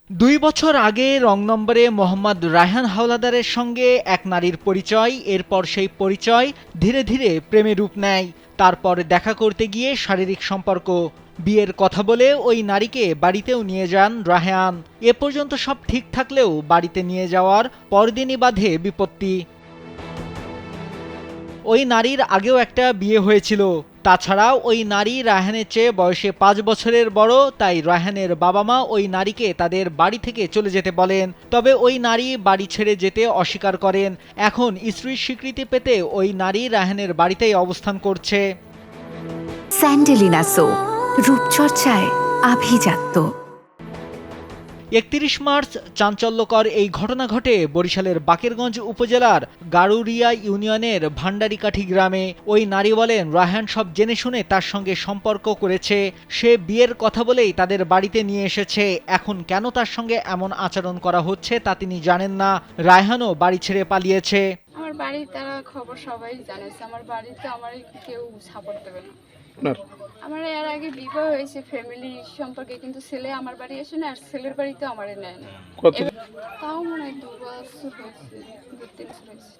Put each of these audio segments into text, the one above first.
২ বছর আগে রং নম্বরে মোহাম্মদ রায়হান হাওলাদারের সঙ্গে এক নারীর পরিচয়, এরপর সেই পরিচয় ধীরে ধীরে প্রেমে রূপ নেয়। তারপর দেখা করতে গিয়ে শারীরিক সম্পর্ক, বিয়ের কথা বলে ওই নারীকে বাড়িতেও নিয়ে যান রায়হান। এ পর্যন্ত সব ঠিক থাকলেও বাড়িতে নিয়ে যাওয়ার পরদিনই বাধে বিপত্তি। ওই নারীর আগেও একটা বিয়ে হয়েছিল। তাছাড়াও ওই নারী রায়হানের চেয়ে বয়সে ৫ বছরের বড়, তাই রায়হানের বাবা মা ওই নারীকে তাদের বাড়ি থেকে চলে যেতে বলেন। তবে ওই নারী বাড়ি ছেড়ে যেতে অস্বীকার করেন। এখন স্ত্রীর স্বীকৃতি পেতে ওই নারী রায়হানের বাড়িতেই অবস্থান করছে। স্যান্ডেলিনা সো, রূপচর্চায় আভিজাত্য। ৩১ মার্চ চাঞ্চল্যকর এই ঘটনা ঘটে বরিশালের বাকেরগঞ্জ উপজেলার গারুরিয়া ইউনিয়নের ভান্ডারিকাঠি গ্রামে। ওই নারী বলেন, রায়হান সব জেনে শুনে তার সঙ্গে সম্পর্ক করেছে। সে বিয়ের কথা বলেই তাদের বাড়িতে নিয়ে এসেছে। এখন কেন তার সঙ্গে এমন আচরণ করা হচ্ছে তা তিনি জানেন না। রায়হানও বাড়ি ছেড়ে পালিয়েছে। আমার বাড়ির তারা খবর সবাই জানাচ্ছে, আমার বাড়িতে আমার কেউ সাপোর্ট দেবে না। আমার এর আগে বিবাহ হয়েছে ফ্যামিলি সম্পর্কে, কিন্তু ছেলে আমার বাড়ি আসে না, আর ছেলের বাড়িতে আমারে নেয় না। তাও মনে হয় 2 বছর হয়েছে, 2-3 বছর হয়েছে।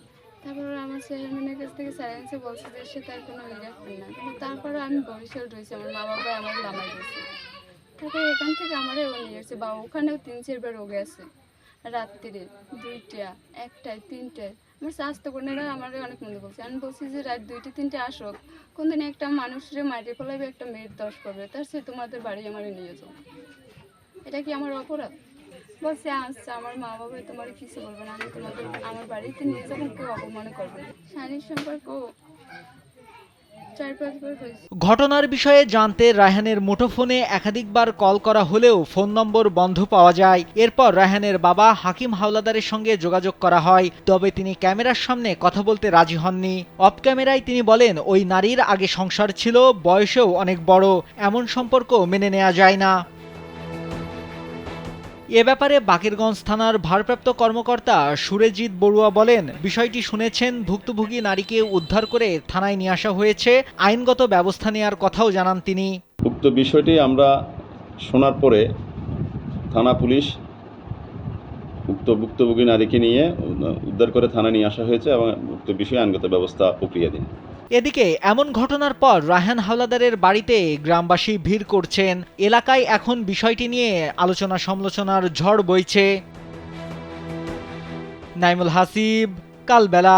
তারপর আমার চেয়ারম্যানের কাছ থেকে স্যারেন্সে বলছে যে সে তার কোনো রিলেশন না, কিন্তু তারপরে আমি বরিশাল রয়েছি, আমার মা বাবা আমার নামাই গেছে। তারপরে এখান থেকে আমারে ও নিয়ে গেছে, বা ওখানেও 3-4 বার ও গেছে রাত্রিরে 2টা, 1টায়, 3টায়। আমার স্বাস্থ্য কর্মীরা আমার অনেক মনে বলছে, আমি বলছি যে রাত 2টা 3টে আসো, কোনদিন একটা মানুষের মাটি ফেলাবে, একটা মেয়ের দোষ করবে, তার সে তোমাদের বাড়ি আমার নিয়ে যাও, এটা কি আমার অপরাধ? বলছে আচ্ছা, আমার মা বাবা তোমার কিছু বলবে না, আমি তোমাদের আমার বাড়িতে নিয়ে যাবো, কেউ অপমান করবে। শারীরিক সম্পর্ক 4-5 বার হয়েছে। ঘটনার বিষয়ে জানতে রায়হানের মুঠোফোনে একাধিকবার কল করা হলেও ফোন নম্বর বন্ধ পাওয়া যায়। এরপর রায়হানের বাবা হাকিম হাওলাদারের সঙ্গে যোগাযোগ করা হয়, তবে তিনি ক্যামেরার সামনে কথা বলতে রাজি হননি। অফ ক্যামেরায় তিনি বলেন, ওই নারীর আগে সংসার ছিল, বয়সেও অনেক বড়, এমন সম্পর্ক মেনে নেওয়া যায় না। এ ব্যাপারে বাকেরগঞ্জ থানার ভারপ্রাপ্ত কর্মকর্তা সুরজিৎ বড়ুয়া বলেন, বিষয়টি শুনেছেন, ভুক্তভোগী নারীকে উদ্ধার করে থানায় নিয়ে আসা হয়েছে, আইনগত ব্যবস্থা নেওয়ার কথাও জানান তিনি। উক্ত বিষয়টি আমরা শোনার পরে থানা পুলিশ ভুক্তভোগী নারীকে নিয়ে উদ্ধার করে থানায় নিয়ে আসা হয়েছে এবং উক্ত বিষয়ে আইনগত ব্যবস্থা প্রক্রিয়াধীন। এদিকে এমন ঘটনার পর রায়হান হাওলাদারের বাড়িতে গ্রামবাসী ভিড় করছেন। এলাকায় এখন বিষয়টি নিয়ে আলোচনা সমালোচনার ঝড় বইছে। নাইমুল হাসিব, কালবেলা।